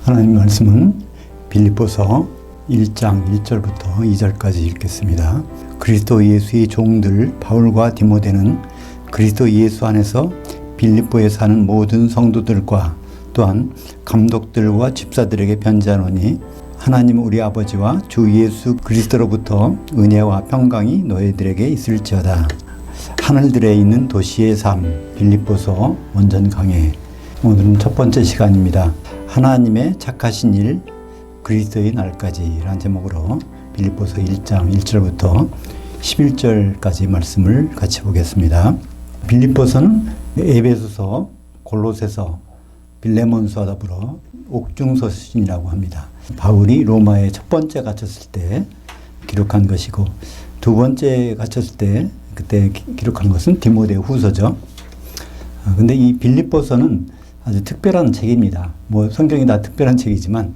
하나님 말씀은 빌립보서 1장 1절부터 2절까지 읽겠습니다. 그리스도 예수의 종들 바울과 디모데는 그리스도 예수 안에서 빌립보에 사는 모든 성도들과 또한 감독들과 집사들에게 편지하노니 하나님 우리 아버지와 주 예수 그리스도로부터 은혜와 평강이 너희들에게 있을지어다. 하늘들에 있는 도시의 삶 빌립보서 원전 강해. 오늘은 첫 번째 시간입니다. 하나님의 착하신 일 그리스도의 날까지 라는 제목으로 빌립보서 1장 1절부터 11절까지 말씀을 같이 보겠습니다. 빌립보서는 에베소서, 골로새서, 빌레몬서와 더불어 옥중서신이라고 합니다. 바울이 로마에 첫 번째 갇혔을 때 기록한 것이고 두 번째 갇혔을 때 그때 기록한 것은 디모데 후서죠. 근데 이 빌립보서는 아주 특별한 책입니다. 뭐 성경이 다 특별한 책이지만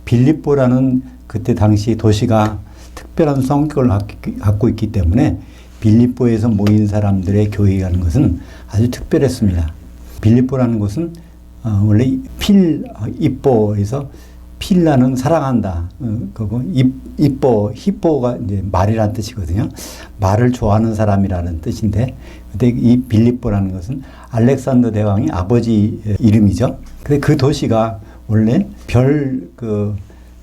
빌립보라는 그때 당시 도시가 특별한 성격을 갖고 있기 때문에 빌립보에서 모인 사람들의 교회라는 것은 아주 특별했습니다. 빌립보라는 곳은 원래 필입보에서 필라는 사랑한다. 그거 입보, 히포가 이제 말이라는 뜻이거든요. 말을 좋아하는 사람이라는 뜻인데, 근데 이 빌립보라는 것은 알렉산더 대왕의 아버지 이름이죠. 근데 그 도시가 원래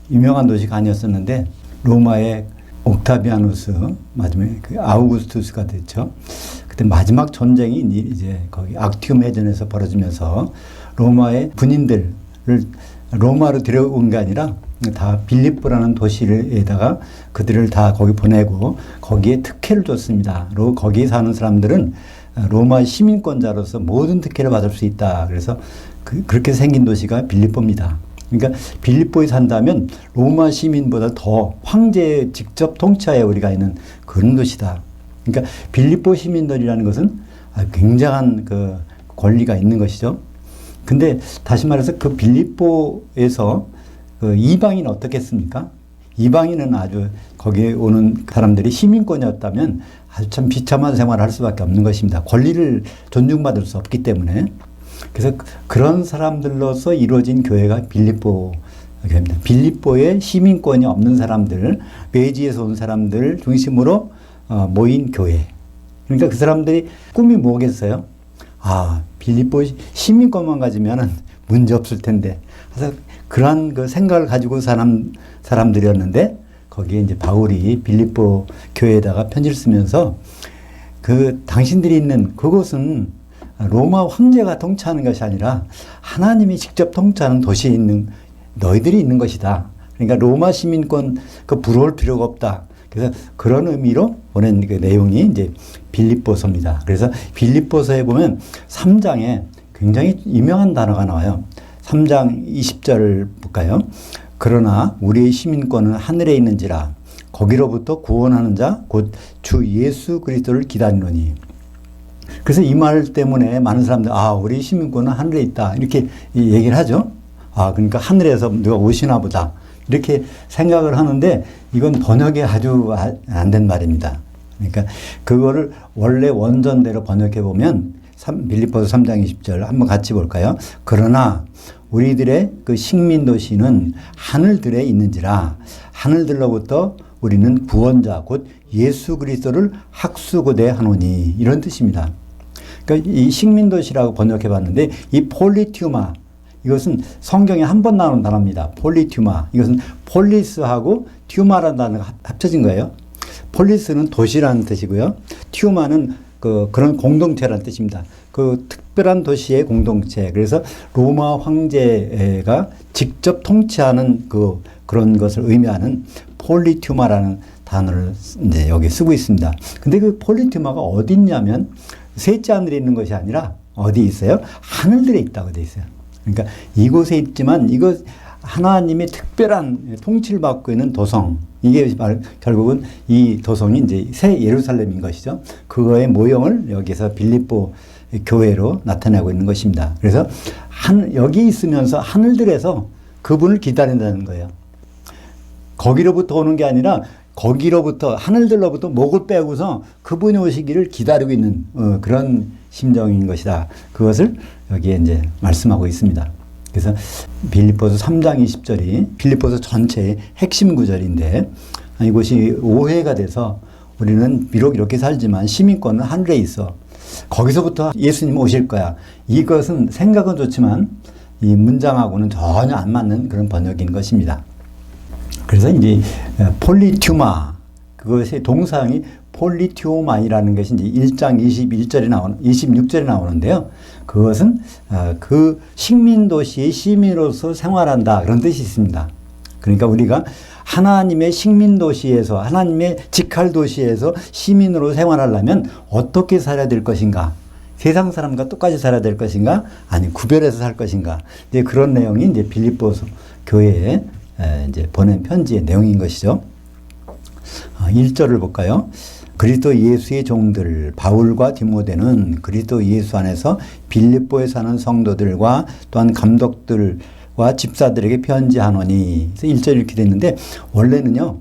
유명한 도시가 아니었었는데, 로마의 옥타비아누스, 마지막에 그 아우구스투스가 됐죠. 그때 마지막 전쟁이 이제 거기 악티움 해전에서 벌어지면서 로마의 군인들을 로마로 들여온 게 아니라 다 빌립보라는 도시에다가 그들을 다 거기 보내고 거기에 특혜를 줬습니다. 거기에 사는 사람들은 로마 시민권자로서 모든 특혜를 받을 수 있다. 그래서 그렇게 생긴 도시가 빌립보입니다. 그러니까 빌립보에 산다면 로마 시민보다 더 황제의 직접 통치하에 우리가 있는 그런 도시다. 그러니까 빌립보 시민들이라는 것은 굉장한 그 권리가 있는 것이죠. 근데 다시 말해서 그 빌립보에서 그 이방인은 어떻겠습니까? 이방인은 아주 거기에 오는 사람들이 시민권이었다면 아주 참 비참한 생활을 할 수밖에 없는 것입니다. 권리를 존중받을 수 없기 때문에. 그래서 그런 사람들로서 이루어진 교회가 빌립보 교회입니다. 빌립보에 시민권이 없는 사람들, 외지에서 온 사람들 중심으로 모인 교회. 그러니까 그 사람들이 꿈이 뭐겠어요? 빌립보 시민권만 가지면은 문제 없을 텐데. 그래서 그러한 그 생각을 가지고 사람들이었는데 거기에 이제 바울이 빌립보 교회에다가 편지를 쓰면서 당신들이 있는 그곳은 로마 황제가 통치하는 것이 아니라 하나님이 직접 통치하는 도시에 있는 너희들이 있는 것이다. 그러니까 로마 시민권 부러울 필요가 없다. 그래서 그런 의미로 보낸 그 내용이 이제 빌립보서입니다. 그래서 빌립보서에 보면 3장에 굉장히 유명한 단어가 나와요. 3장 20절을 볼까요? 그러나 우리의 시민권은 하늘에 있는지라 거기로부터 구원하는 자 곧 주 예수 그리스도를 기다리노니. 그래서 이 말 때문에 많은 사람들 우리 시민권은 하늘에 있다 이렇게 얘기를 하죠. 그러니까 하늘에서 누가 오시나 보다 이렇게 생각을 하는데 이건 번역이 아주 안 된 말입니다. 그러니까 그거를 원래 원전대로 번역해 보면 빌립보서 3장 20절 한번 같이 볼까요? 그러나 우리들의 그 식민도시는 하늘들에 있는지라 하늘들로부터 우리는 구원자 곧 예수 그리스도를 학수고대 하노니 이런 뜻입니다. 그러니까 이 식민도시라고 번역해 봤는데 이 폴리튜마 이것은 성경에 한 번 나오는 단어입니다. 폴리튜마. 이것은 폴리스하고 튜마라는 단어가 합쳐진 거예요. 폴리스는 도시라는 뜻이고요. 튜마는 그런 공동체라는 뜻입니다. 그 특별한 도시의 공동체. 그래서 로마 황제가 직접 통치하는 그런 것을 의미하는 폴리튜마라는 단어를 이제 여기 쓰고 있습니다. 근데 그 폴리튜마가 어디 있냐면 셋째 하늘에 있는 것이 아니라 어디 있어요? 하늘들에 있다고 되어 있어요. 그러니까 이곳에 있지만 이것 하나님의 특별한 통치를 받고 있는 도성 이게 결국은 이 도성이 이제 새 예루살렘인 것이죠. 그거의 모형을 여기서 빌립보 교회로 나타내고 있는 것입니다. 그래서 여기 있으면서 하늘들에서 그분을 기다린다는 거예요. 거기로부터 오는 게 아니라 거기로부터 하늘들로부터 목을 빼고서 그분이 오시기를 기다리고 있는 그런 심정인 것이다. 그것을 여기에 이제 말씀하고 있습니다. 그래서 빌립보서 3장 20절이 빌립보서 전체의 핵심 구절인데 이것이 오해가 돼서 우리는 비록 이렇게 살지만 시민권은 하늘에 있어. 거기서부터 예수님 오실 거야. 이것은 생각은 좋지만 이 문장하고는 전혀 안 맞는 그런 번역인 것입니다. 그래서 이제 폴리튜마, 그것의 동사형이 폴리튜마이라는 것이 이제 1장 26절에 나오는데요. 그것은 그 식민도시의 시민으로서 생활한다, 그런 뜻이 있습니다. 그러니까 우리가 하나님의 식민도시에서, 하나님의 직할도시에서 시민으로 생활하려면 어떻게 살아야 될 것인가? 세상 사람과 똑같이 살아야 될 것인가? 아니, 구별해서 살 것인가? 이제 그런 내용이 이제 빌립보서 교회에 이제 보낸 편지의 내용인 것이죠. 1절을 볼까요? 그리스도 예수의 종들 바울과 디모데는 그리스도 예수 안에서 빌립보에 사는 성도들과 또한 감독들과 집사들에게 편지하노니. 그래서 1절 이렇게 됐는데 원래는요,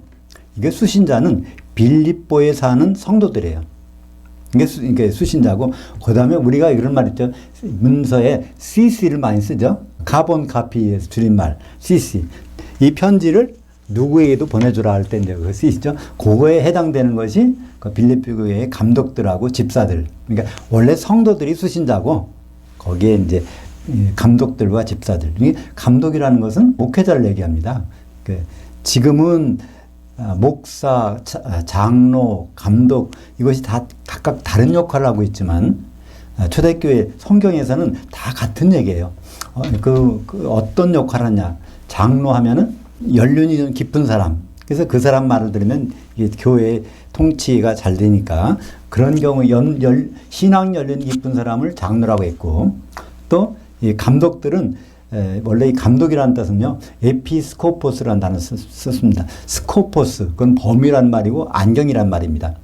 이게 수신자는 빌립보에 사는 성도들이에요. 이게 수신자고, 그 다음에 우리가 이런 말 있죠. 문서에 CC를 많이 쓰죠. 카본 카피에서 줄임말 CC. 이 편지를 누구에게도 보내주라 할 때인데 그 CC죠. 그거에 해당되는 것이 그 빌립보 교회의 감독들하고 집사들. 그러니까 원래 성도들이 수신자고 거기에 이제 감독들과 집사들. 감독이라는 것은 목회자를 얘기합니다. 지금은 목사, 장로, 감독, 이것이 다 각각 다른 역할을 하고 있지만 초대교회 성경에서는 다 같은 얘기예요. 어떤 역할을 하냐. 장로 하면은 연륜이 좀 깊은 사람. 그래서 그 사람 말을 들으면 교회 통치가 잘 되니까 그런 경우 신앙 연륜이 깊은 사람을 장로라고 했고, 또 이 감독들은 원래 이 감독이라는 뜻은요, 에피스코포스라는 단어를 썼습니다. 스코포스, 그건 범위란 말이고 안경이란 말입니다.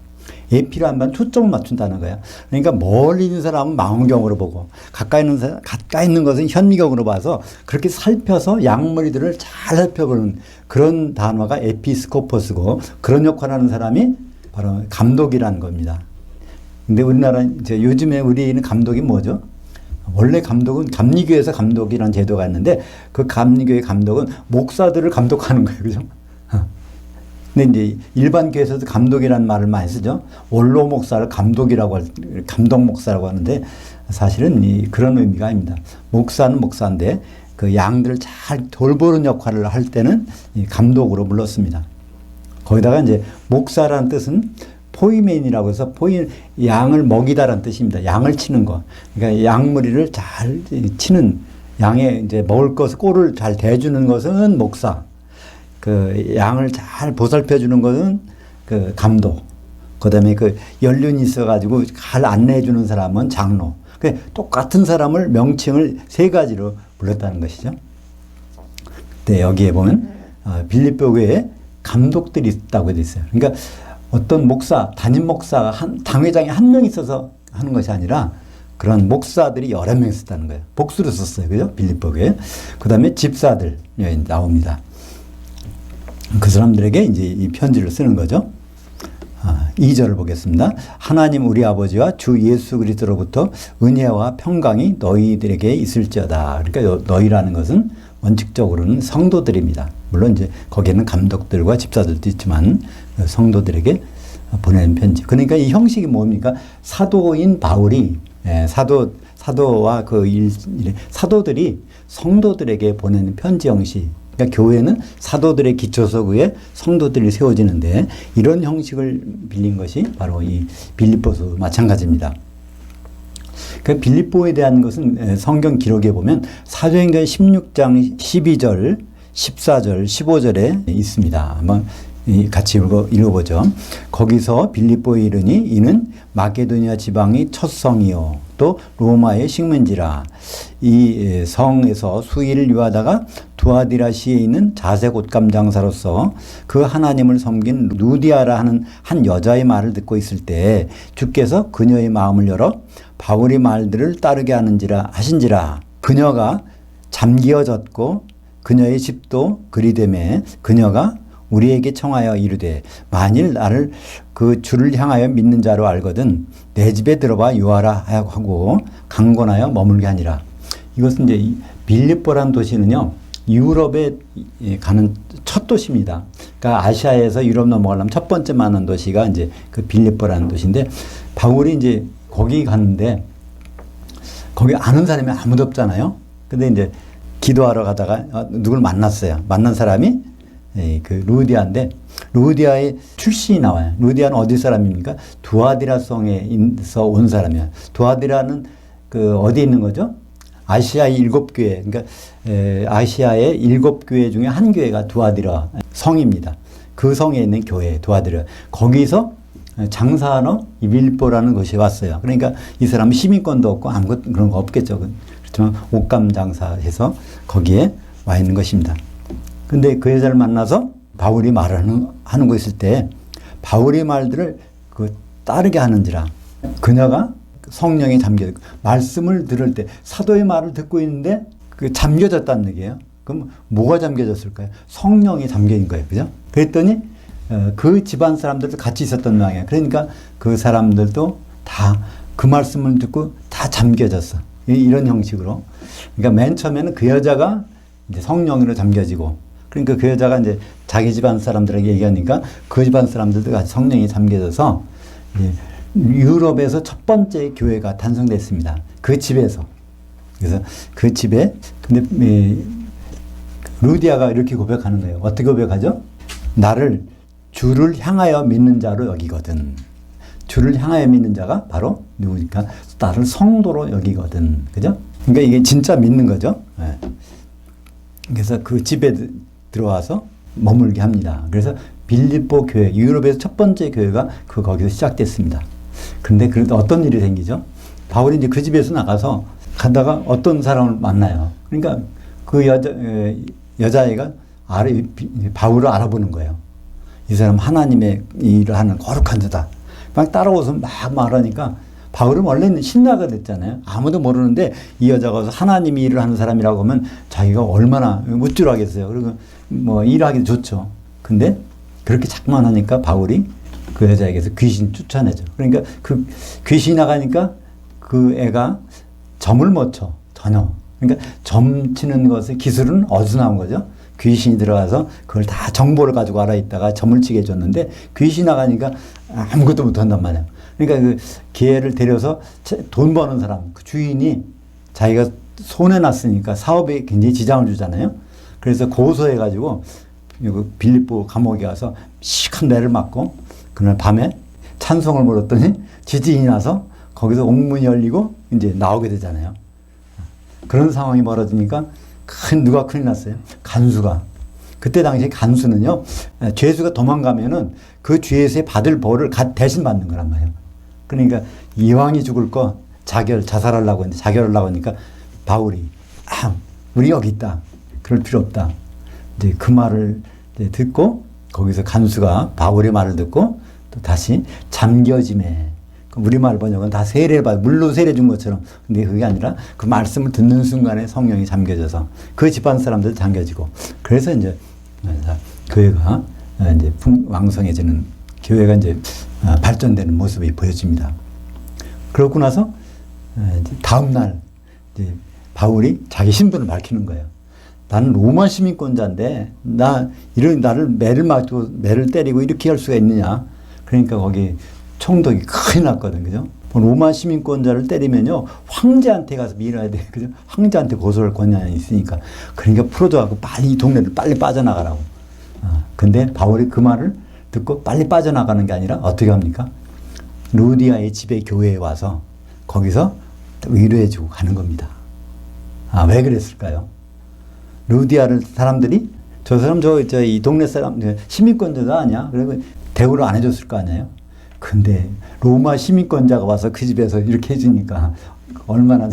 에피라는 말은 초점을 맞춘다는 거예요. 그러니까 멀리 있는 사람은 망원경으로 보고 가까이 있는 것은 현미경으로 봐서 그렇게 살펴서 양머리들을 잘 살펴보는 그런 단어가 에피스코포스고, 그런 역할을 하는 사람이 바로 감독이라는 겁니다. 근데 우리나라 이제 요즘에 우리는 감독이 뭐죠? 원래 감독은 감리교에서 감독이라는 제도가 있는데 그 감리교의 감독은 목사들을 감독하는 거예요. 그죠? 근데 이제 일반 교회에서도 감독이라는 말을 많이 쓰죠. 원로 목사를 감독 목사라고 하는데 사실은 그런 의미가 아닙니다. 목사는 목사인데 그 양들을 잘 돌보는 역할을 할 때는 감독으로 불렀습니다. 거기다가 이제 목사라는 뜻은 포이멘이라고 해서 양을 먹이다라는 뜻입니다. 양을 치는 거. 그러니까 양머리를 잘 치는, 양의 이제 먹을 것, 꼴을 잘 대주는 것은 목사. 그 양을 잘 보살펴 주는 것은 그 감독. 그다음에 그 연륜이 있어가지고 잘 안내해 주는 사람은 장로. 그 똑같은 사람을 명칭을 세 가지로 불렀다는 것이죠. 근데 여기에 보면 빌립보 교회에 감독들이 있다고 돼 있어요. 그러니까 어떤 목사, 담임 목사가 당회장이 한 명 있어서 하는 것이 아니라 그런 목사들이 여러 명 있었다는 거예요. 복수로 썼어요. 그죠? 빌립보 교회. 그 다음에 집사들 나옵니다. 그 사람들에게 이제 이 편지를 쓰는 거죠. 2절을 보겠습니다. 하나님 우리 아버지와 주 예수 그리스도로부터 은혜와 평강이 너희들에게 있을지어다. 그러니까 너희라는 것은 원칙적으로는 성도들입니다. 물론 이제 거기에는 감독들과 집사들도 있지만 성도들에게 보내는 편지. 그러니까 이 형식이 뭡니까? 사도인 바울이 사도와 사도들이 성도들에게 보내는 편지 형식. 그러니까 교회는 사도들의 기초서구에 성도들이 세워지는데 이런 형식을 빌린 것이 바로 이 빌립보서 마찬가지입니다. 그 빌립보에 대한 것은 성경 기록에 보면 사도행전 16장 12절, 14절, 15절에 있습니다. 한번 같이 읽어보죠. 거기서 빌립보에 이르니 이는 마게도니아 지방의 첫 성이요 또 로마의 식민지라. 이 성에서 수일을 유하다가 두아디라시에 있는 자색 옷감 장사로서 그 하나님을 섬긴 루디아라 하는 한 여자의 말을 듣고 있을 때 주께서 그녀의 마음을 열어 바울의 말들을 따르게 하신지라. 그녀가 잠기어졌고 그녀의 집도 그리 되매 그녀가 우리에게 청하여 이르되 만일 나를 그 주를 향하여 믿는 자로 알거든 내 집에 들어와 유하라 하고 강권하여 머물게 하니라. 이것은 이제 빌립보라는 도시는요, 유럽에 가는 첫 도시입니다. 그러니까 아시아에서 유럽 넘어가려면 첫 번째 만난 도시가 이제 그 빌립보라는 도시인데, 바울이 이제 거기 갔는데, 거기 아는 사람이 아무도 없잖아요. 근데 이제 기도하러 가다가 누굴 만났어요. 만난 사람이 그 루디아인데, 루디아의 출신이 나와요. 루디아는 어디 사람입니까? 두아디라 성에서 온 사람이야. 두아디라는 그 어디 있는 거죠? 아시아의 7교회, 그러니까 아시아의 7교회 중에 한 교회가 두아디라 성입니다. 그 성에 있는 교회, 두아디라. 거기서 장사하러 이 빌립보라는 곳이 왔어요. 그러니까 이 사람은 시민권도 없고 아무것도 그런 거 없겠죠. 그렇지만 옷감 장사해서 거기에 와 있는 것입니다. 근데 그 여자를 만나서 바울이 하는 거 있을 때 바울의 말들을 따르게 하는지라, 그녀가 성령에 잠겨 말씀을 들을 때 사도의 말을 듣고 있는데 잠겨졌다는 얘기예요. 그럼 뭐가 잠겨졌을까요? 성령이 잠겨진 거예요. 그죠? 그랬더니 그 집안 사람들도 같이 있었던 모양이에요. 그러니까 그 사람들도 다 그 말씀을 듣고 다 잠겨졌어. 이런 형식으로. 그러니까 맨 처음에는 그 여자가 이제 성령으로 잠겨지고, 그러니까 그 여자가 이제 자기 집안 사람들에게 얘기하니까 그 집안 사람들도 같이 성령이 잠겨져서 유럽에서 첫 번째 교회가 탄생됐습니다. 그 집에서. 그래서 그 집에, 근데 루디아가 이렇게 고백하는 거예요. 어떻게 고백하죠? 나를 주를 향하여 믿는 자로 여기거든. 주를 향하여 믿는 자가 바로 누구니까? 나를 성도로 여기거든. 그죠? 그러니까 이게 진짜 믿는 거죠. 네. 그래서 그 집에 들어와서 머물게 합니다. 그래서 빌립보 교회, 유럽에서 첫 번째 교회가 거기서 시작됐습니다. 근데 그래도 어떤 일이 생기죠? 바울이 이제 그 집에서 나가서 가다가 어떤 사람을 만나요. 그러니까 그 여자애가 바울을 알아보는 거예요. 이 사람 하나님의 일을 하는 거룩한 자다. 막 따라오서 막 말하니까 바울은 원래는 신라가 됐잖아요. 아무도 모르는데 이 여자가 와서 하나님이 일을 하는 사람이라고 하면 자기가 얼마나 우쭐하겠어요. 그리고 뭐 일하기도 좋죠. 근데 그렇게 자꾸만 하니까 바울이 그 여자에게서 귀신 쫓아내죠. 그러니까 그 귀신이 나가니까 그 애가 점을 못 쳐. 전혀. 그러니까 점 치는 것의 기술은 어디서 나온 거죠? 귀신이 들어가서 그걸 다 정보를 가지고 알아있다가 점을 치게 해줬는데, 귀신이 나가니까 아무것도 못한단 말이에요. 그러니까 그 기회를 데려서 돈 버는 사람, 그 주인이 자기가 손해났으니까 사업에 굉장히 지장을 주잖아요. 그래서 고소해가지고 빌립보 감옥에 가서 시큰 매를 맞고, 그날 밤에 찬송을 물었더니 지진이 나서 거기서 옥문이 열리고 이제 나오게 되잖아요. 그런 상황이 벌어지니까 누가 큰일 났어요? 간수가. 그때 당시에 간수는요, 죄수가 도망가면은 그 죄수에 받을 벌을 대신 받는 거란 말이에요. 그러니까 이왕이 죽을 거 자살하려고 했는데, 자결하려고 하니까 바울이, 우리 여기 있다. 그럴 필요 없다. 이제 그 말을 이제 듣고, 거기서 간수가 바울의 말을 듣고 또 다시 잠겨짐에, 우리말 번역은 다 물로 세례 준 것처럼. 근데 그게 아니라 그 말씀을 듣는 순간에 성령이 잠겨져서 그 집안 사람들 잠겨지고, 그래서 이제 교회가 이제 왕성해지는, 교회가 이제 발전되는 모습이 보여집니다. 그러고 나서 다음날 바울이 자기 신분을 밝히는 거예요. 나는 로마 시민권자인데 나를 매를 맞고 매를 때리고 이렇게 할 수가 있느냐. 그러니까 거기 총독이 큰일 났거든. 그죠? 로마 시민권자를 때리면요, 황제한테 가서 밀어야 돼. 그죠? 황제한테 고소할 권한이 있으니까. 그러니까 풀어줘갖고 빨리 이 동네를 빨리 빠져나가라고. 근데 바울이 그 말을 듣고 빨리 빠져나가는 게 아니라 어떻게 합니까? 루디아의 집에 교회에 와서 거기서 위로해주고 가는 겁니다. 왜 그랬을까요? 루디아를 사람들이 저 사람 이 동네 사람 시민권자도 아니야. 그리고 대우를 안 해줬을 거 아니에요. 근데 로마 시민권자가 와서 그 집에서 이렇게 해주니까 얼마나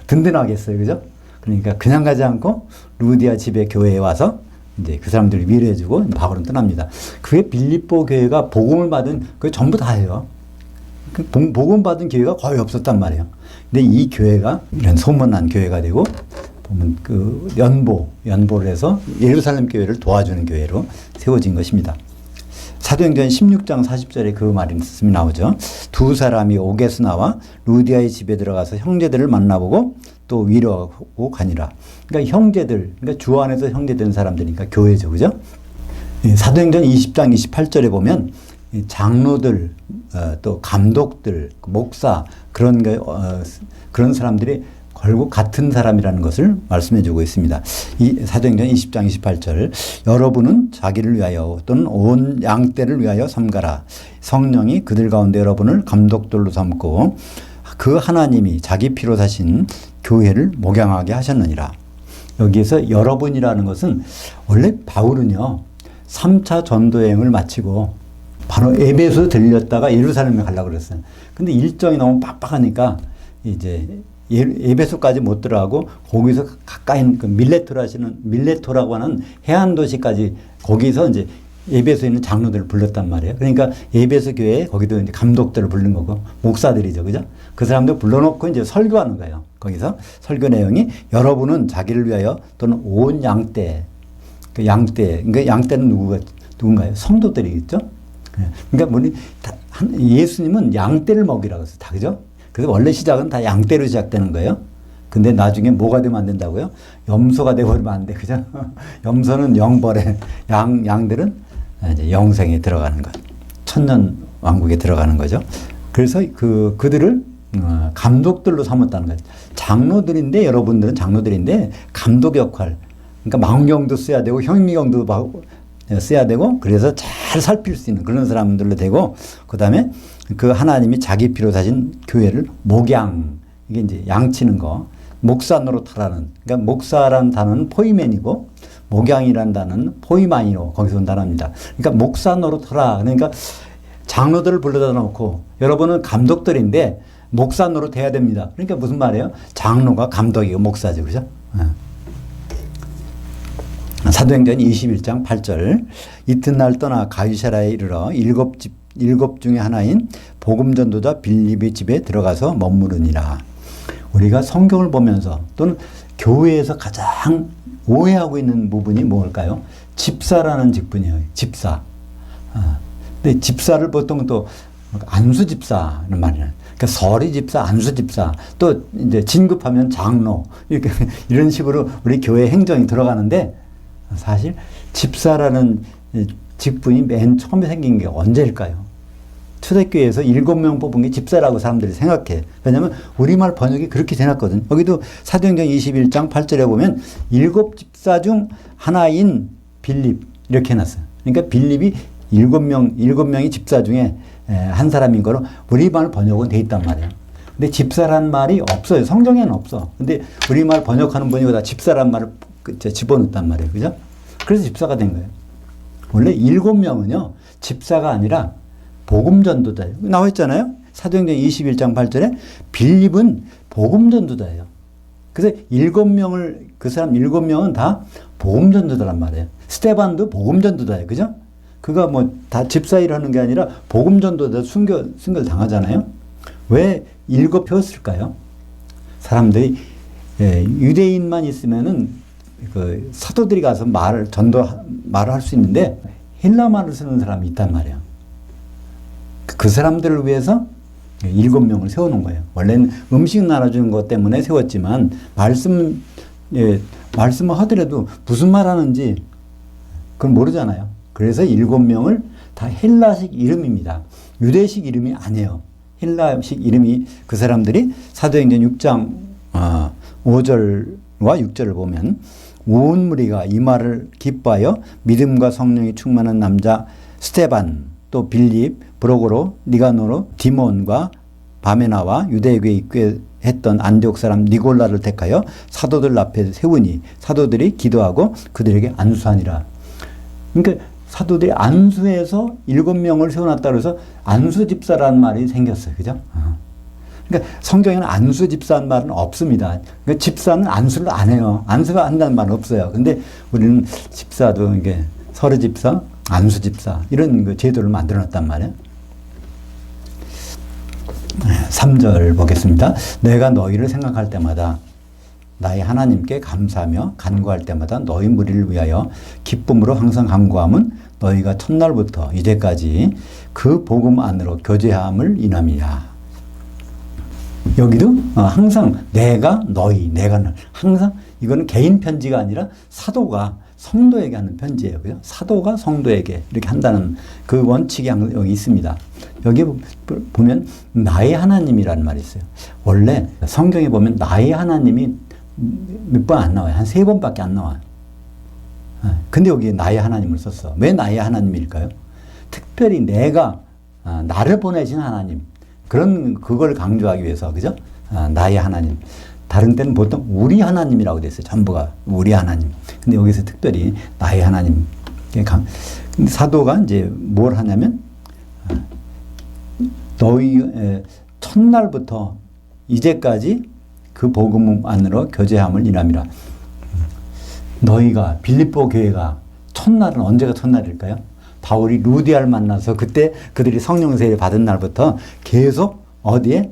든든하겠어요. 그죠? 그러니까 그냥 가지 않고 루디아 집에 교회에 와서 이제 그 사람들을 위로해주고 바울은 떠납니다. 그게 빌립보 교회가 복음을 받은, 그게 전부 다예요. 복음 받은 교회가 거의 없었단 말이에요. 근데 이 교회가 이런 소문난 교회가 되고, 보면 그 연보를 해서 예루살렘 교회를 도와주는 교회로 세워진 것입니다. 사도행전 16장 40절에 그 말씀이 나오죠. 두 사람이 오게스 나와 루디아의 집에 들어가서 형제들을 만나보고 또 위로하고 가니라. 그러니까 형제들, 그러니까 주 안에서 형제된 사람들이니까 교회죠. 그죠? 사도행전 20장 28절에 보면 장로들, 또 감독들, 목사, 그런 사람들이 결국 같은 사람이라는 것을 말씀해 주고 있습니다. 이 사도행전 20장 28절, 여러분은 자기를 위하여 또는 온 양떼를 위하여 삼가라. 성령이 그들 가운데 여러분을 감독들로 삼고 그 하나님이 자기 피로 사신 교회를 목양하게 하셨느니라. 여기에서 여러분이라는 것은 원래 바울은요 3차 전도여행을 마치고 바로 에베소 들렸다가 예루살렘에 가려고 그랬어요. 근데 일정이 너무 빡빡하니까 이제 에베소까지 못 들어가고 거기서 가까이 그 밀레토라고 하는 해안 도시까지 거기서 이제 에베소에 있는 장로들을 불렀단 말이에요. 그러니까 에베소 교회에 거기도 이제 감독들을 부른 거고 목사들이죠, 그죠? 그 사람들 불러놓고 이제 설교하는 거예요. 거기서 설교 내용이 여러분은 자기를 위하여 또는 온 양떼, 그 양떼, 그러니까 양떼는 누군가요? 성도들이겠죠. 그러니까 예수님은 양떼를 먹이라고 했어요, 다 그죠? 그래서 원래 시작은 다 양떼로 시작되는 거예요. 근데 나중에 뭐가 되면 안 된다고요? 염소가 되어버리면 안 돼, 그죠? 염소는 영벌에, 양들은 이제 영생에 들어가는 것, 천년 왕국에 들어가는 거죠. 그래서 그들을 감독들로 삼았다는 거죠. 장로들인데, 여러분들은 장로들인데 감독 역할, 그러니까 망경도 써야 되고 형미경도 써야 되고, 그래서 잘 살필 수 있는 그런 사람들로 되고, 그 다음에 그 하나님이 자기 피로 사신 교회를 목양, 이게 이제 양치는 거, 목사 노릇하라는, 그러니까 목사라는 단어는 포이맨이고 목양이라는 단어는 포이마이노, 거기서 온 단어입니다. 그러니까 목사 노릇하라. 그러니까 장로들을 불러다 놓고 여러분은 감독들인데 목사 노릇 해야 됩니다. 그러니까 무슨 말이에요? 장로가 감독이고 목사죠, 그죠? 사도행전 21장 8절, 이튿날 떠나 가이사라에 이르러 일곱 중에 하나인 복음전도자 빌립의 집에 들어가서 머무르니라. 우리가 성경을 보면서 또는 교회에서 가장 오해하고 있는 부분이 뭘까요? 집사라는 직분이에요. 집사. 근데 집사를 보통 또 안수집사는 말이에요. 그러니까 서리집사, 안수집사, 또 이제 진급하면 장로, 이렇게 이런 식으로 우리 교회 행정이 들어가는데, 사실 집사라는 직분이 맨 처음에 생긴 게 언제일까요? 초대교회에서 7명 뽑은 게 집사라고 사람들이 생각해. 왜냐하면 우리말 번역이 그렇게 해놨거든. 여기도 사도행전 21장 8절에 보면 7집사 중 하나인 빌립 이렇게 해놨어요. 그러니까 빌립이 7명이 집사 중에 한 사람인 거로 우리말 번역은 돼 있단 말이에요. 근데 집사란 말이 없어요. 성경에는 없어. 근데 우리말 번역하는 분이 다 집사란 말을 집어넣었단 말이에요. 그죠? 그래서 집사가 된 거예요. 원래 7명은요, 집사가 아니라 복음전도자예요. 나와 있잖아요. 사도행전 21장 8절에 빌립은 복음전도자예요. 그래서 7명을, 그 사람 7명은 다 복음전도자란 말이에요. 스테반도 복음전도자예요. 그죠? 그가 뭐 다 집사 일 하는 게 아니라 복음전도자 순교 당하잖아요. 왜 7 폈을까요? 사람들이 유대인만 있으면은 그 사도들이 가서 말을 할 수 있는데 헬라말을 쓰는 사람이 있단 말이에요. 그 사람들을 위해서 7명을 세워놓은 거예요. 원래는 음식 나눠주는 것 때문에 세웠지만 말씀을 하더라도 무슨 말 하는지 그건 모르잖아요. 그래서 7명을 다 헬라식 이름입니다. 유대식 이름이 아니에요. 헬라식 이름이, 그 사람들이 사도행전 6장 5절과 6절을 보면 온 무리가 이 말을 기뻐하여 믿음과 성령이 충만한 남자 스테반, 또 빌립, 브로고로, 니가노로, 디몬과 바메나와 유대교에 입교했던 안디옥 사람 니골라를 택하여 사도들 앞에 세우니 사도들이 기도하고 그들에게 안수하니라. 그러니까 사도들이 안수해서 7명을 세워놨다 그래서 안수집사라는 말이 생겼어요. 그죠? 그러니까 성경에는 안수집사라는 말은 없습니다. 그러니까 집사는 안수를 안 해요. 안수가 한다는 말은 없어요. 근데 우리는 집사도 이게 서류집사, 안수집사 이런 그 제도를 만들어 놨단 말이에요. 3절 보겠습니다. 내가 너희를 생각할 때마다 나의 하나님께 감사하며 간구할 때마다 너희 무리를 위하여 기쁨으로 항상 간구함은 너희가 첫날부터 이제까지 그 복음 안으로 교제함을 인함이야. 여기도 항상 내가 너희, 내가 너. 항상 이거는 개인 편지가 아니라 사도가 성도에게 하는 편지예요. 그죠? 사도가 성도에게 이렇게 한다는 그 원칙이 여기 있습니다. 여기 보면 나의 하나님이라는 말이 있어요. 원래 성경에 보면 나의 하나님이 몇 번 안 나와요. 한 3번밖에 안 나와요. 근데 여기 나의 하나님을 썼어. 왜 나의 하나님일까요? 특별히 내가 나를 보내신 하나님, 그걸 강조하기 위해서, 그죠? 나의 하나님. 다른 때는 보통 우리 하나님이라고 돼 있어요. 전부가 우리 하나님. 근데 여기서 특별히 나의 하나님. 근데 사도가 이제 뭘 하냐면 너희 첫날부터 이제까지 그 복음 안으로 교제함을 인함이라. 너희가 빌립보 교회가 첫날은 언제가 첫날일까요? 바울이 루디아를 만나서 그때 그들이 성령 세례 받은 날부터 계속 어디에?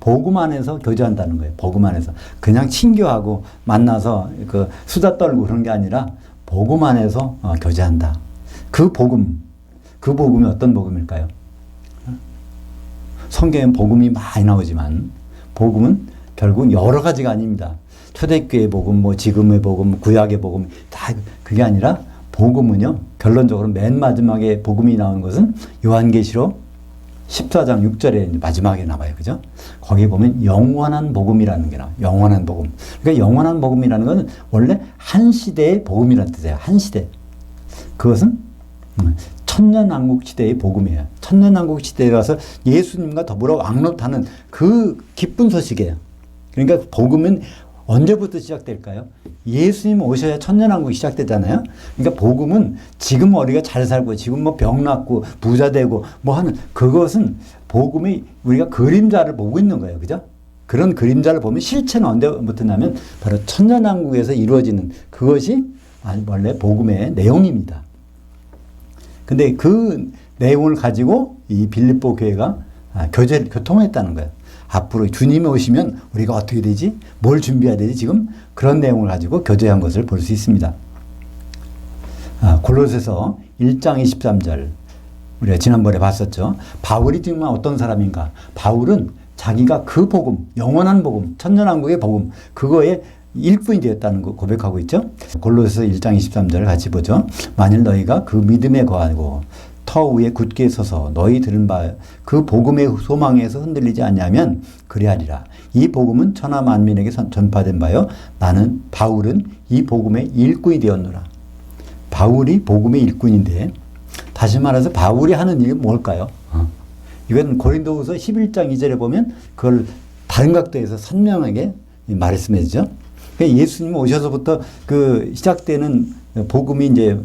복음 안에서 교제한다는 거예요. 복음 안에서. 그냥 친교하고 만나서 그 수다 떨고 그런 게 아니라 복음 안에서 교제한다. 그 복음이 어떤 복음일까요? 성경엔 복음이 많이 나오지만 복음은 결국 여러 가지가 아닙니다. 초대교회 복음, 뭐 지금의 복음, 구약의 복음 다 그게 아니라 복음은요. 결론적으로 맨 마지막에 복음이 나온 것은 요한계시록 14장 6절에 마지막에 나와요. 그죠? 거기에 보면 영원한 복음이라는 게 나와요. 영원한 복음. 그러니까 영원한 복음이라는 것은 원래 한 시대의 복음이라는 뜻이에요. 한 시대. 그것은 천년왕국 시대의 복음이에요. 천년왕국 시대에 가서 예수님과 더불어 왕노타는 그 기쁜 소식이에요. 그러니까 복음은 언제부터 시작될까요? 예수님 오셔야 천년왕국이 시작되잖아요. 그러니까 복음은 지금 우리가 잘 살고 지금 뭐 병 낫고 부자 되고 뭐 하는 그것은 복음이 우리가 그림자를 보고 있는 거예요. 그죠? 그런 그림자를 보면 실체는 언제부터 나면 바로 천년왕국에서 이루어지는 그것이 원래 복음의 내용입니다. 근데 그 내용을 가지고 이 빌립보 교회가 교통했다는 거예요. 앞으로 주님이 오시면 우리가 어떻게 되지? 뭘 준비해야 되지? 지금 그런 내용을 가지고 교제한 것을 볼 수 있습니다. 골로새서 1장 23절 우리가 지난번에 봤었죠. 바울이 정말 어떤 사람인가? 바울은 자기가 그 복음, 영원한 복음, 천년왕국의 복음 그거에 일꾼이 되었다는 거 고백하고 있죠. 골로새서 1장 23절을 같이 보죠. 만일 너희가 그 믿음에 거하고 터 위에 굳게 서서 너희 들은 바 그 복음의 소망에서 흔들리지 않냐면 그리하리라. 이 복음은 천하 만민에게 전파된 바요. 나는 바울은 이 복음의 일꾼이 되었노라. 바울이 복음의 일꾼인데 다시 말해서 바울이 하는 일이 뭘까요? 이건 고린도후서 11장 2절에 보면 그걸 다른 각도에서 선명하게 말씀해주죠. 예수님 오셔서부터 그 시작되는 복음이 이제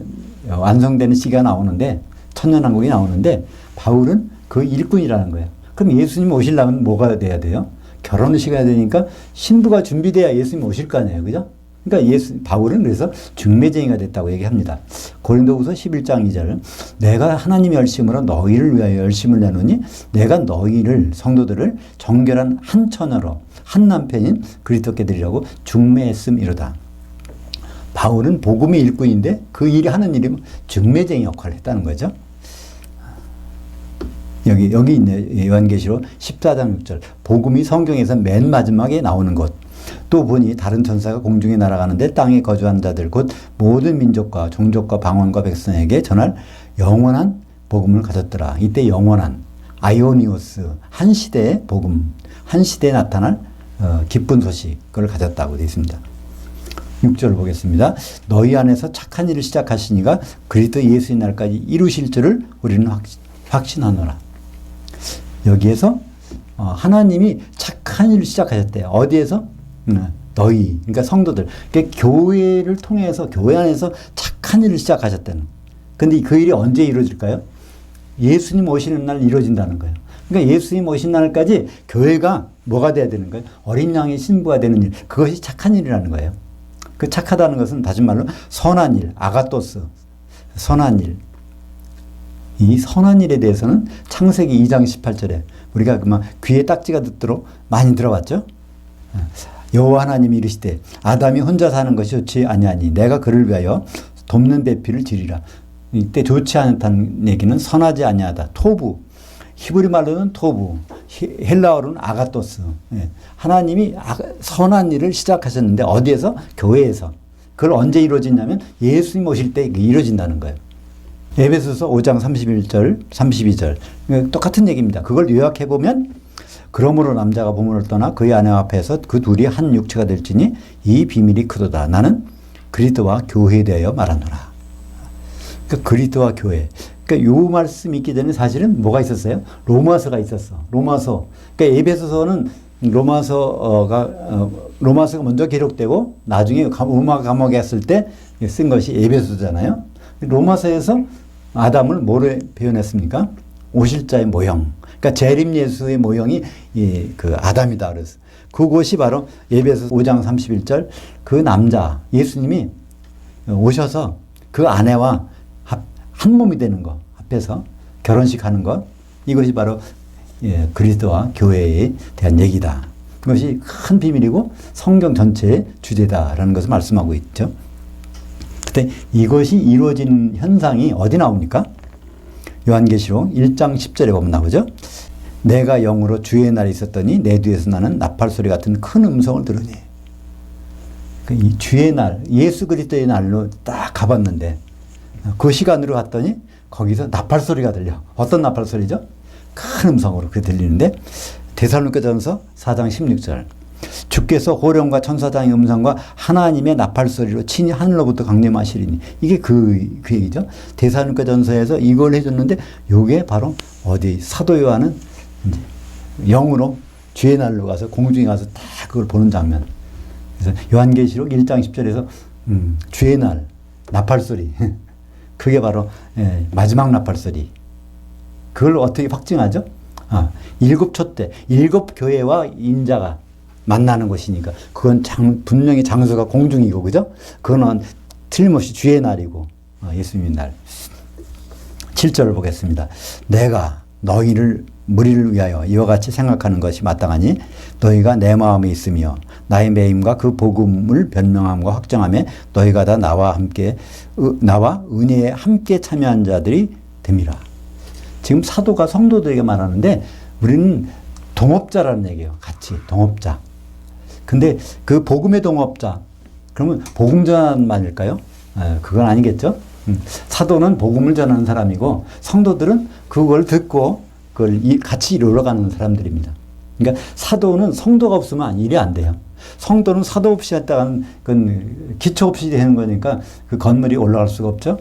완성되는 시기가 나오는데 천년왕국이 나오는데 바울은 그 일꾼이라는 거예요. 그럼 예수님 오시려면 뭐가 돼야 돼요? 결혼식 해야 되니까 신부가 준비돼야 예수님 오실 거 아니에요. 그죠? 그러니까 바울은 그래서 중매쟁이가 됐다고 얘기합니다. 고린도후서 11장 2절 내가 하나님의 열심으로 너희를 위하여 열심을 내노니 내가 너희를 성도들을 정결한 한 처녀로 한 남편인 그리스도께 드리려고 중매했음이로다. 바울은 복음의 일꾼인데 그 일이 하는 일이 중매쟁이 역할을 했다는 거죠. 여기 있네. 요한계시록 14장 6절. 복음이 성경에서 맨 마지막에 나오는 것. 또 보니 다른 천사가 공중에 날아가는데 땅에 거주하는 자들 곧 모든 민족과 종족과 방언과 백성에게 전할 영원한 복음을 가졌더라. 이때 영원한 아이오니오스 한 시대의 복음, 한 시대에 나타날 기쁜 소식을 가졌다고 되어 있습니다. 6절을 보겠습니다. 너희 안에서 착한 일을 시작하시니가 그리스도 예수의 날까지 이루실 줄을 우리는 확신하노라. 여기에서 하나님이 착한 일을 시작하셨대요. 어디에서? 너희, 그러니까 성도들. 그러니까 교회를 통해서 교회 안에서 착한 일을 시작하셨다는. 근데 그 일이 언제 이루어질까요? 예수님 오시는 날 이루어진다는 거예요. 그러니까 예수님 오신 날까지 교회가 뭐가 돼야 되는 거예요? 어린 양의 신부가 되는 일. 그것이 착한 일이라는 거예요. 그 착하다는 것은 다시 말로 선한 일, 아가토스, 선한 일. 이 선한 일에 대해서는 창세기 2장 18절에 우리가 그만 귀에 딱지가 듣도록 많이 들어봤죠. 여호와 하나님이 이르시되 아담이 혼자 사는 것이 좋지 아니하니 내가 그를 위하여 돕는 배필을 지리라. 이때 좋지 않다는 얘기는 선하지 아니하다. 토부. 히브리 말로는 토부. 헬라어로는 아가토스. 예. 하나님이 선한 일을 시작하셨는데 어디에서? 교회에서. 그걸 언제 이루어지냐면 예수님 오실 때 이루어진다는 거예요. 에베소서 5장 31절, 32절. 똑같은 얘기입니다. 그걸 요약해보면 그러므로 남자가 부모를 떠나 그의 아내 앞에서 그 둘이 한 육체가 될지니 이 비밀이 크도다. 나는 그리스도와 교회에 대하여 말하노라. 그러니까 그리스도와 교회. 그러니까 요 말씀이 있기 전에 사실은 뭐가 있었어요? 로마서가 있었어. 로마서. 그러니까 에베소서는 로마서가 먼저 기록되고 나중에 로마 감옥에 갔을 때 쓴 것이 에베소잖아요. 로마서에서 아담을 뭐로 표현했습니까? 오실자의 모형. 그러니까 재림 예수의 모형이 그 아담이다 그랬어. 그것이 바로 에베소 5장 31절 그 남자 예수님이 오셔서 그 아내와 한 몸이 되는 거 앞에서 결혼식 하는 것 이것이 바로 그리스도와 교회에 대한 얘기다. 그것이 큰 비밀이고 성경 전체의 주제다라는 것을 말씀하고 있죠. 그때 이것이 이루어진 현상이 어디 나옵니까? 요한계시록 1장 10절에 보면 나오죠. 내가 영으로 주의 날이 있었더니 내 뒤에서 나는 나팔소리 같은 큰 음성을 들으니. 이 주의 날, 예수 그리스도의 날로 딱 가봤는데 그 시간으로 갔더니 거기서 나팔소리가 들려. 어떤 나팔소리죠? 큰 음성으로 그게 들리는데 데살로니가전서 4장 16절 주께서 호령과 천사장의 음성과 하나님의 나팔소리로 친히 하늘로부터 강림하시리니 이게 그 얘기죠. 데살로니가전서에서 이걸 해줬는데 이게 바로 어디 사도 요한은 이제 영으로 주의 날로 가서 공중에 가서 다 그걸 보는 장면. 그래서 요한계시록 1장 10절에서 주의 날 나팔소리 그게 바로 마지막 나팔소리. 그걸 어떻게 확증하죠? 일곱 촛대, 일곱 교회와 인자가 만나는 것이니까 그건 분명히 장소가 공중이고 그죠? 그거는 틀림없이 주의 날이고 예수님의 날. 7절을 보겠습니다. 내가 너희를 무리를 위하여 이와 같이 생각하는 것이 마땅하니 너희가 내 마음에 있으며 나의 매임과 그 복음을 변명함과 확정함에 너희가 다 나와 은혜에 함께 참여한 자들이 됨이라. 지금 사도가 성도들에게 말하는데 우리는 동업자라는 얘기예요. 같이 동업자. 근데 그 복음의 동업자 그러면 복음 전환만일까요? 그건 아니겠죠. 사도는 복음을 전하는 사람이고 성도들은 그걸 듣고 그걸 같이 이루어가는 사람들입니다. 그러니까 사도는 성도가 없으면 일이 안 돼요. 성도는 사도 없이 했다가는 그건 기초 없이 되는 거니까 그 건물이 올라갈 수가 없죠.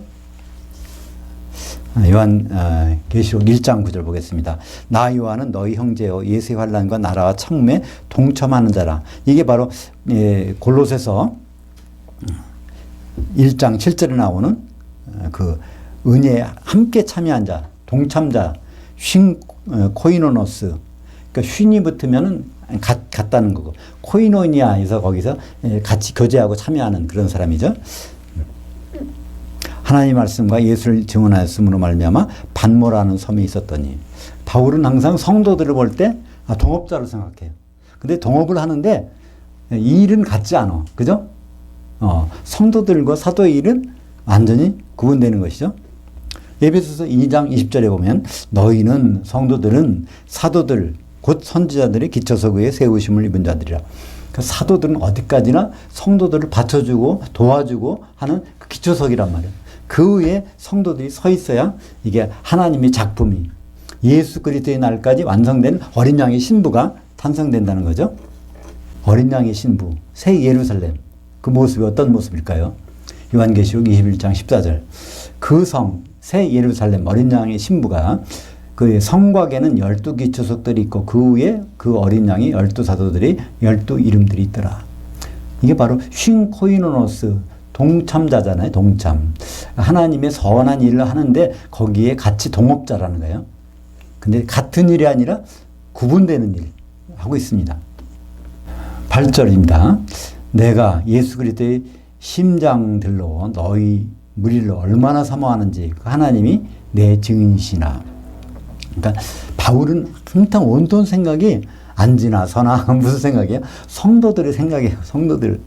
요한 계시록 1장 9절 보겠습니다. 나 요한은 너희 형제여 예수의 환난과 나라와 참음에 동참하는 자라. 이게 바로 골로새서 1장 7절에 나오는 그 은혜에 함께 참여한 자, 동참자, 코이노노스. 그러니까 쉰이 붙으면은 같다는 거고 코이노니아에서 거기서 같이 교제하고 참여하는 그런 사람이죠. 하나님의 말씀과 예수를 증언하였음으로 말미암아 반모라는 섬에 있었더니 바울은 항상 성도들을 볼 때 동업자로 생각해요. 근데 동업을 하는데 이 일은 같지 않아. 그죠? 성도들과 사도의 일은 완전히 구분되는 것이죠. 에베소서 2장 20절에 보면 너희는 성도들은 사도들 곧 선지자들의 기초석 위에 세우심을 입은 자들이라. 그러니까 사도들은 어디까지나 성도들을 받쳐주고 도와주고 하는 그 기초석이란 말이에요. 그 위에 성도들이 서 있어야 이게 하나님의 작품이 예수 그리스도의 날까지 완성된 어린 양의 신부가 탄생된다는 거죠. 어린 양의 신부, 새 예루살렘. 그 모습이 어떤 모습일까요? 요한계시록 21장 14절. 그 성, 새 예루살렘 어린 양의 신부가 그 성곽에는 12기초석들이 있고 그 위에 그 어린 양의 12사도들이 12 이름들이 있더라. 이게 바로 쉰코이노노스 동참자잖아요. 동참. 하나님의 선한 일을 하는데 거기에 같이 동업자라는 거예요. 근데 같은 일이 아니라 구분되는 일 하고 있습니다. 8절입니다. 내가 예수 그리스도의 심장들로 너희 무리를 얼마나 사모하는지 하나님이 내 증인이시나. 그러니까 바울은 항상 온통 생각이 안지나 서나 무슨 생각이에요? 성도들의 생각이에요. 성도들.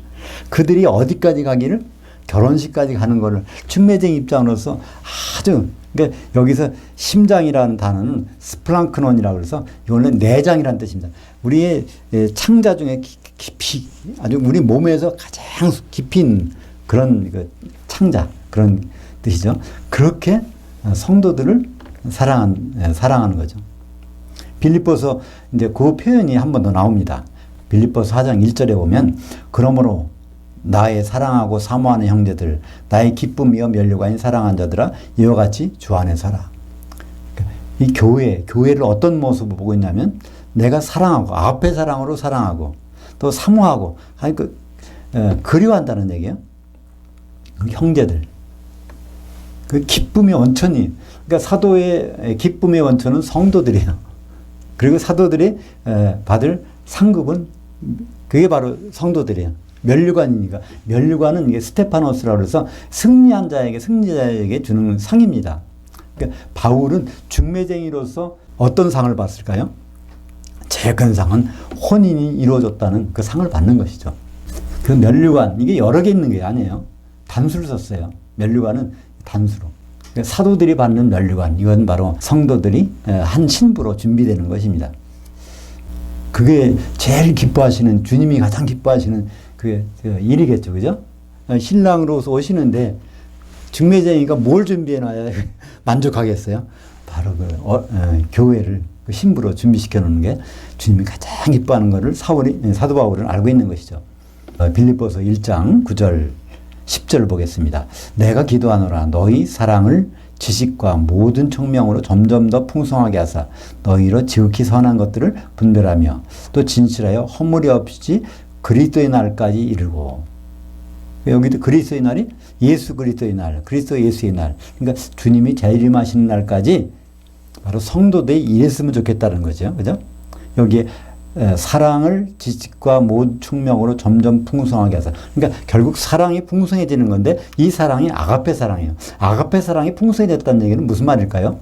그들이 어디까지 가기를 결혼식까지 가는 거를 중매쟁이 입장으로서 아주, 그러니까 여기서 심장이라는 단어는 스플랑크논이라고 해서 이거는 내장이라는 뜻입니다. 우리의 창자 중에 깊이 아주 우리 몸에서 가장 깊이 있는 그런 그 창자 그런 뜻이죠. 그렇게 성도들을 사랑하는 거죠. 빌립보서 이제 그 표현이 한 번 더 나옵니다. 빌립보서 4장 1절에 보면 그러므로 나의 사랑하고 사모하는 형제들 나의 기쁨이여 면류관인 사랑한 자들아 이와 같이 주 안에 살아. 이 교회를 어떤 모습을 보고 있냐면 내가 사랑하고 아가페 사랑으로 사랑하고 또 사모하고 아니 그리워한다는 얘기예요. 그 형제들. 그 기쁨의 원천이 그러니까 사도의 기쁨의 원천은 성도들이에요. 그리고 사도들이 받을 상급은 그게 바로 성도들이에요. 면류관이니까 면류관은 이게 스테파노스라고 해서 승리자에게 주는 상입니다. 그러니까 바울은 중매쟁이로서 어떤 상을 받았을까요? 제일 큰 상은 혼인이 이루어졌다는 그 상을 받는 것이죠. 그 면류관 이게 여러 개 있는 게 아니에요. 단수를 썼어요. 면류관은 단수로. 그러니까 사도들이 받는 면류관 이건 바로 성도들이 한 신부로 준비되는 것입니다. 그게 제일 기뻐하시는 주님이 가장 기뻐하시는 그 일이겠죠, 그죠? 신랑으로서 오시는데 중매쟁이가 뭘 준비해놔야 만족하겠어요? 바로 교회를 그 신부로 준비시켜 놓는 게 주님이 가장 기뻐하는 것을 사도 바울은 알고 있는 것이죠. 빌립보서 1장 9절 10절 보겠습니다. 내가 기도하노라 너희 사랑을 지식과 모든 청명으로 점점 더 풍성하게 하사 너희로 지극히 선한 것들을 분별하며 또 진실하여 허물이 없이 그리스도의 날까지 이르고. 여기도 그리스도의 날이 예수 그리스도의 날, 그리스도 예수의 날. 그러니까 주님이 재림하시는 날까지 바로 성도들이 이랬으면 좋겠다는 거죠. 그죠? 여기에 사랑을 지식과 모든 충명으로 점점 풍성하게 하사. 그러니까 결국 사랑이 풍성해지는 건데 이 사랑이 아가페 사랑이에요. 아가페 사랑이 풍성해졌다는 얘기는 무슨 말일까요?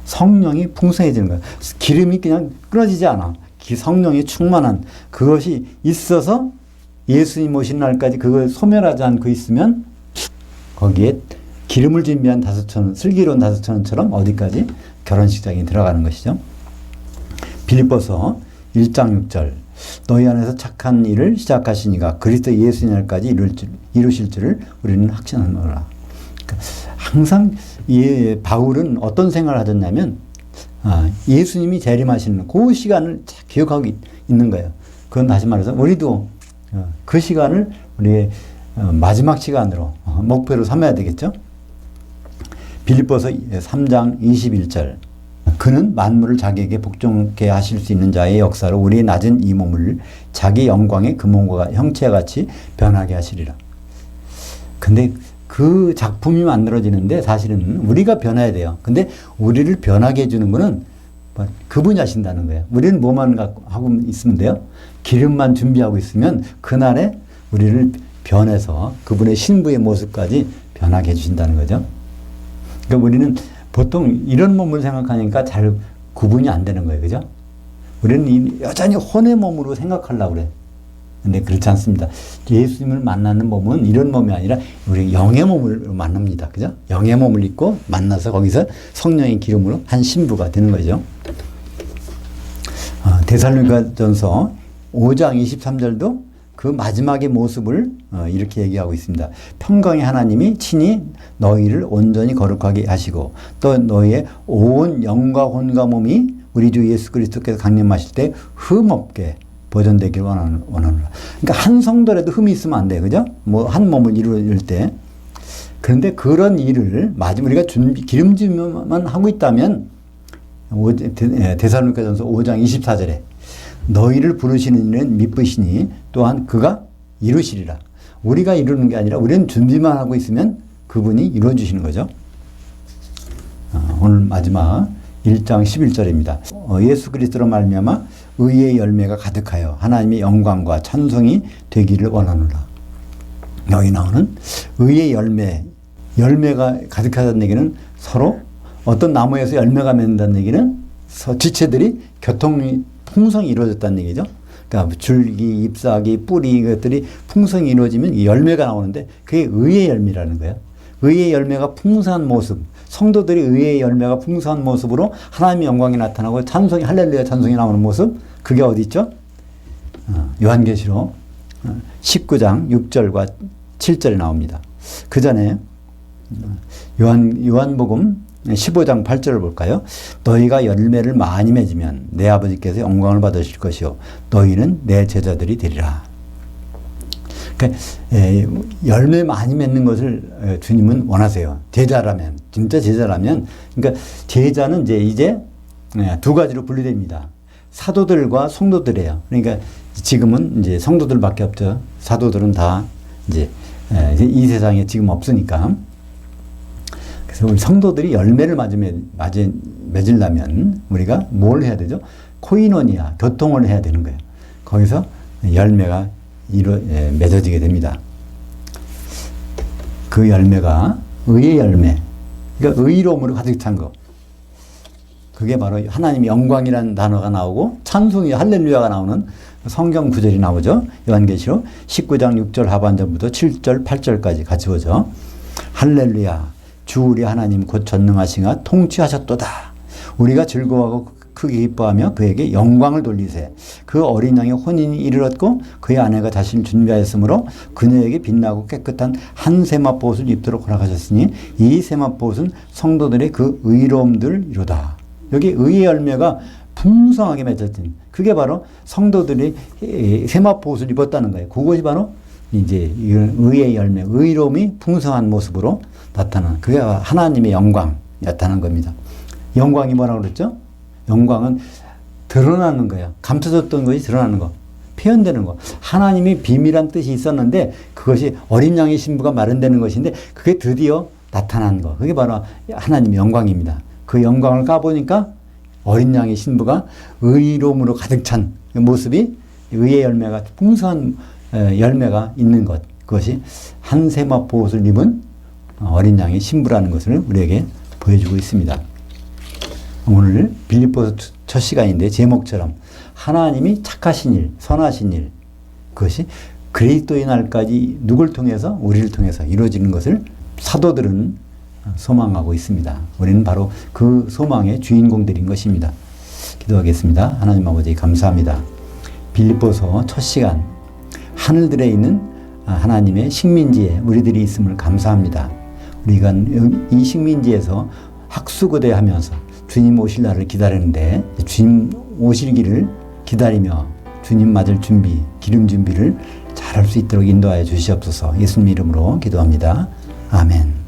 성령이 풍성해지는 거예요. 기름이 그냥 끊어지지 않아. 성령이 충만한 그것이 있어서 예수님 오신 날까지 그걸 소멸하지 않고 있으면 거기에 기름을 준비한 5,000원, 슬기로운 5,000원처럼 어디까지 결혼식장에 들어가는 것이죠. 빌립보서 1장 6절 너희 안에서 착한 일을 시작하시니가 그리스도 예수님 날까지 이루실 줄을 우리는 확신하노라. 그러니까 항상 바울은 어떤 생각을 하셨냐면 예수님이 재림하시는 그 시간을 기억하고 있는 거예요. 그건 다시 말해서 우리도 그 시간을 우리의 마지막 시간으로 목표로 삼아야 되겠죠. 빌립보서 3장 21절 그는 만물을 자기에게 복종케 하실 수 있는 자의 역사로 우리의 낮은 이 몸을 자기 영광의 그 몸과 형체와 같이 변하게 하시리라. 근데 그 작품이 만들어지는데 사실은 우리가 변해야 돼요. 근데 우리를 변하게 해주는 거는 그분이 하신다는 거예요. 우리는 뭐만 하고 있으면 돼요? 기름만 준비하고 있으면 그날에 우리를 변해서 그분의 신부의 모습까지 변하게 해주신다는 거죠. 그러니까 우리는 보통 이런 몸을 생각하니까 잘 구분이 안 되는 거예요. 그죠? 우리는 여전히 혼의 몸으로 생각하려고 그래. 근데 그렇지 않습니다. 예수님을 만나는 몸은 이런 몸이 아니라 우리 영의 몸을 만납니다. 그죠? 영의 몸을 입고 만나서 거기서 성령의 기름으로 한 신부가 되는 거죠. 데살로니가전서 5장 23절도 그 마지막의 모습을 이렇게 얘기하고 있습니다. 평강의 하나님이 친히 너희를 온전히 거룩하게 하시고 또 너희의 온 영과 혼과 몸이 우리 주 예수 그리스도께서 강림하실 때 흠없게 보존되길 원하노라. 그러니까 한 성도라도 흠이 있으면 안 돼요. 그죠? 뭐 한 몸을 이룰 때. 그런데 그런 일을 우리가 기름짐만 하고 있다면 데살로니가전서 5장 24절에 너희를 부르시는 이는 미쁘시니 또한 그가 이루시리라. 우리가 이루는 게 아니라 우리는 준비만 하고 있으면 그분이 이루어 주시는 거죠. 오늘 마지막 1장 11절입니다. 예수 그리스도로 말미암아 의의 열매가 가득하여 하나님의 영광과 찬송이 되기를 원하노라. 여기 나오는 의의 열매가 가득하다는 얘기는 서로 어떤 나무에서 열매가 맺는다는 얘기는 지체들이 교통이 풍성히 이루어졌다는 얘기죠. 그러니까 줄기, 잎사귀, 뿌리 이것들이 풍성히 이루어지면 이 열매가 나오는데 그게 의의 열매라는 거예요. 의의 열매가 풍성한 모습, 성도들이 의의 열매가 풍성한 모습으로 하나님의 영광이 나타나고 찬송이 할렐루야 찬송이 나오는 모습, 그게 어디 있죠? 요한계시록 19장 6절과 7절에 나옵니다. 그 전에 요한복음 15장 8절을 볼까요? 너희가 열매를 많이 맺으면 내 아버지께서 영광을 받으실 것이요 너희는 내 제자들이 되리라. 그러니까 열매 많이 맺는 것을 주님은 원하세요. 제자라면, 진짜 제자라면. 그러니까 제자는 이제 두 가지로 분류됩니다. 사도들과 성도들이에요. 그러니까 지금은 이제 성도들밖에 없죠. 사도들은 다 이제 이 세상에 지금 없으니까. 그래서 우리 성도들이 열매를 맺으려면 우리가 뭘 해야 되죠? 코이노니아, 교통을 해야 되는 거예요. 거기서 열매가 맺어지게 됩니다. 그 열매가 의의 열매, 그러니까 의로움으로 가득 찬 거. 그게 바로 하나님의 영광이라는 단어가 나오고 찬송이 할렐루야가 나오는 성경 구절이 나오죠. 요한계시록 19장 6절 하반절부터 7절 8절까지 같이 보죠. 할렐루야 주 우리 하나님 곧 전능하시가 통치하셨도다. 우리가 즐거워하고 크게 기뻐하며 그에게 영광을 돌리세. 그 어린 양의 혼인이 이르렀고 그의 아내가 자신을 준비하였으므로 그녀에게 빛나고 깨끗한 한 세마포옷을 입도록 허락하셨으니 이 세마포옷은 성도들의 그 의로움들이로다. 여기 의의 열매가 풍성하게 맺어진, 그게 바로 성도들이 세마포옷을 입었다는 거예요. 그것이 바로 이제 의의 열매, 의로움이 풍성한 모습으로 나타나는, 그게 하나님의 영광 나타나는 겁니다. 영광이 뭐라고 그랬죠? 영광은 드러나는 거예요. 감춰졌던 것이 드러나는 거, 표현되는 거. 하나님이 비밀한 뜻이 있었는데 그것이 어린 양의 신부가 마련되는 것인데 그게 드디어 나타난 거. 그게 바로 하나님의 영광입니다. 그 영광을 까보니까 어린 양의 신부가 의로움으로 가득 찬 모습이, 의의 열매가 풍성한 열매가 있는 것, 그것이 한 세마포옷을 입은 어린 양의 신부라는 것을 우리에게 보여주고 있습니다. 오늘 빌립보서 첫 시간인데 제목처럼 하나님이 착하신 일, 선하신 일, 그것이 그리스도의 날까지 누굴 통해서, 우리를 통해서 이루어지는 것을 사도들은 소망하고 있습니다. 우리는 바로 그 소망의 주인공들인 것입니다. 기도하겠습니다. 하나님 아버지 감사합니다. 빌립보서 첫 시간, 하늘들에 있는 하나님의 식민지에 우리들이 있음을 감사합니다. 우리가 이 식민지에서 학수고대하면서 주님 오실 날을 기다리는데 주님 오시기를 기다리며 주님 맞을 준비, 기름 준비를 잘할 수 있도록 인도하여 주시옵소서. 예수님 이름으로 기도합니다. 아멘.